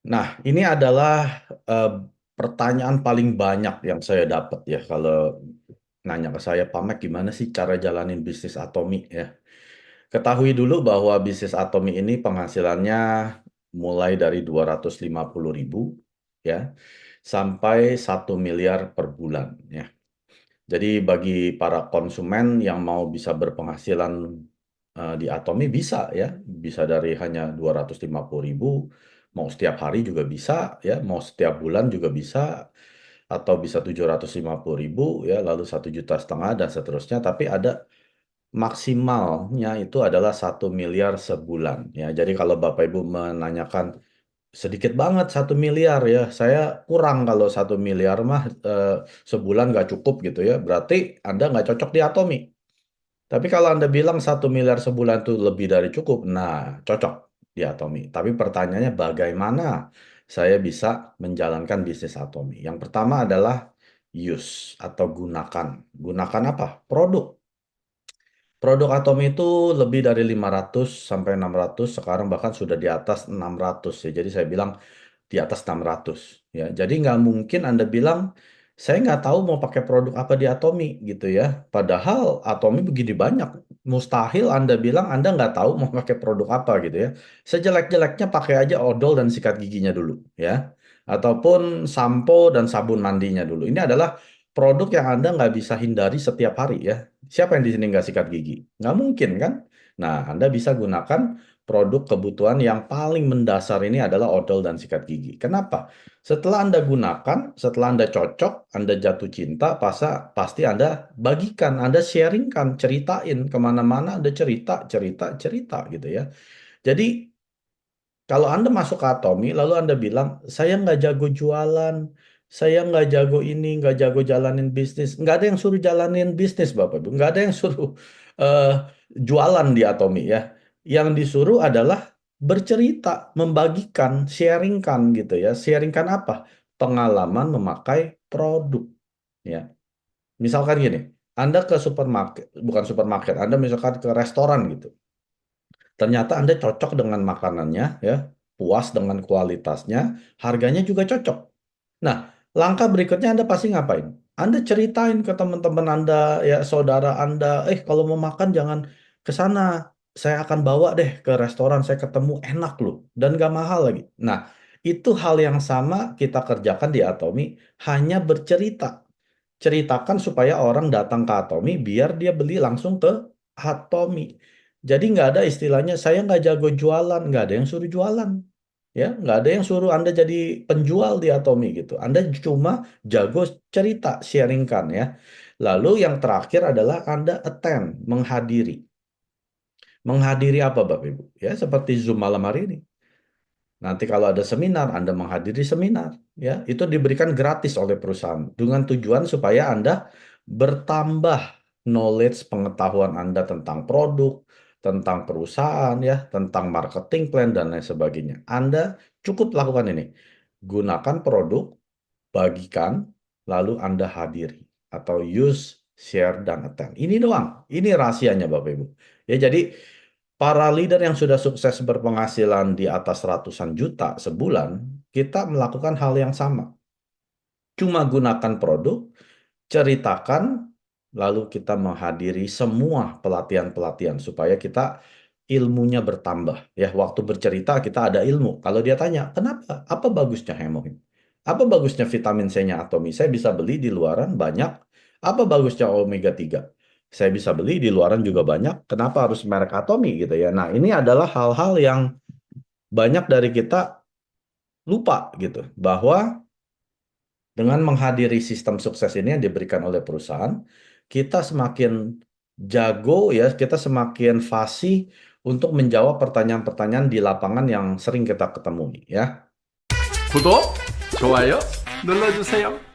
Nah, ini adalah pertanyaan paling banyak yang saya dapat ya kalau nanya ke saya, Pak Mek, gimana sih cara jalanin bisnis Atomi ya? Ketahui dulu bahwa bisnis Atomi ini penghasilannya mulai dari 250.000 ya sampai 1 miliar per bulan ya. Jadi bagi para konsumen yang mau bisa berpenghasilan di Atomi bisa ya, bisa dari hanya 250.000, mau setiap hari juga bisa ya, mau setiap bulan juga bisa, atau bisa 750.000 ya, lalu 1,5 juta dan seterusnya. Tapi ada maksimalnya itu adalah 1 miliar sebulan ya. Jadi kalau Bapak Ibu menanyakan sedikit banget 1 miliar ya, saya kurang kalau 1 miliar mah sebulan nggak cukup gitu ya. Berarti Anda nggak cocok di Atomi. Tapi kalau Anda bilang 1 miliar sebulan itu lebih dari cukup, nah cocok di Atomi. Tapi pertanyaannya bagaimana saya bisa menjalankan bisnis Atomi? Yang pertama adalah use atau gunakan. Gunakan apa? Produk. Produk Atomi itu lebih dari 500 sampai 600, sekarang bahkan sudah di atas 600 ya. Jadi saya bilang di atas 600 ya. Jadi nggak mungkin Anda bilang saya nggak tahu mau pakai produk apa di Atomi gitu ya. Padahal Atomi begini banyak. Mustahil Anda bilang Anda nggak tahu mau pakai produk apa gitu ya. Sejelek-jeleknya pakai aja odol dan sikat giginya dulu ya. Ataupun sampo dan sabun mandinya dulu. Ini adalah produk yang Anda nggak bisa hindari setiap hari ya. Siapa yang di sini nggak sikat gigi? Nggak mungkin kan? Nah, Anda bisa gunakan produk kebutuhan yang paling mendasar ini adalah odol dan sikat gigi. Kenapa? Setelah Anda gunakan, setelah Anda cocok, Anda jatuh cinta, pasti Anda bagikan, Anda sharingkan, ceritain kemana-mana, Anda cerita, cerita, cerita gitu ya. Jadi kalau Anda masuk ke Atomi, lalu Anda bilang, saya nggak jago jualan, saya nggak jago ini, nggak jago jalanin bisnis. Nggak ada yang suruh jalanin bisnis, Bapak Ibu. Nggak ada yang suruh eh, jualan di Atomi ya. Yang disuruh adalah bercerita, membagikan, sharingkan gitu ya. Sharingkan apa? Pengalaman memakai produk ya. Misalkan gini, Anda ke supermarket, bukan supermarket, Anda misalkan ke restoran gitu. Ternyata Anda cocok dengan makanannya, ya, puas dengan kualitasnya, harganya juga cocok. Nah, langkah berikutnya Anda pasti ngapain? Anda ceritain ke teman-teman Anda, ya, saudara Anda, kalau mau makan jangan ke sana. Saya akan bawa deh ke restoran, saya ketemu enak loh, dan gak mahal lagi. Nah, itu hal yang sama kita kerjakan di Atomi, hanya bercerita. Ceritakan supaya orang datang ke Atomi biar dia beli langsung ke Atomi. Jadi nggak ada istilahnya saya nggak jago jualan, nggak ada yang suruh jualan, ya nggak ada yang suruh Anda jadi penjual di Atomi gitu. Anda cuma jago cerita, sharingkan ya. Lalu yang terakhir adalah Anda attend, menghadiri. Menghadiri apa Bapak Ibu? Ya seperti Zoom malam hari ini. Nanti kalau ada seminar, Anda menghadiri seminar, ya itu diberikan gratis oleh perusahaan dengan tujuan supaya Anda bertambah knowledge pengetahuan Anda tentang produk, tentang perusahaan, ya, tentang marketing plan dan lain sebagainya. Anda cukup lakukan ini, gunakan produk, bagikan, lalu Anda hadiri atau use, share, dan attend. Ini doang, ini rahasianya Bapak Ibu. Ya jadi para leader yang sudah sukses berpenghasilan di atas ratusan juta sebulan, kita melakukan hal yang sama. Cuma gunakan produk, ceritakan, lalu kita menghadiri semua pelatihan-pelatihan supaya kita ilmunya bertambah. Ya, waktu bercerita kita ada ilmu. Kalau dia tanya, kenapa? Apa bagusnya hemoglobin? Apa bagusnya vitamin C-nya Atomi? Saya bisa beli di luaran banyak. Apa bagusnya omega 3? Saya bisa beli di luaran juga banyak. Kenapa harus merek Atomi gitu ya? Nah, ini adalah hal-hal yang banyak dari kita lupa gitu. Bahwa dengan menghadiri sistem sukses ini yang diberikan oleh perusahaan, kita semakin jago ya, kita semakin fasih untuk menjawab pertanyaan-pertanyaan di lapangan yang sering kita ketemui ya. 구독, 좋아요 눌러주세요.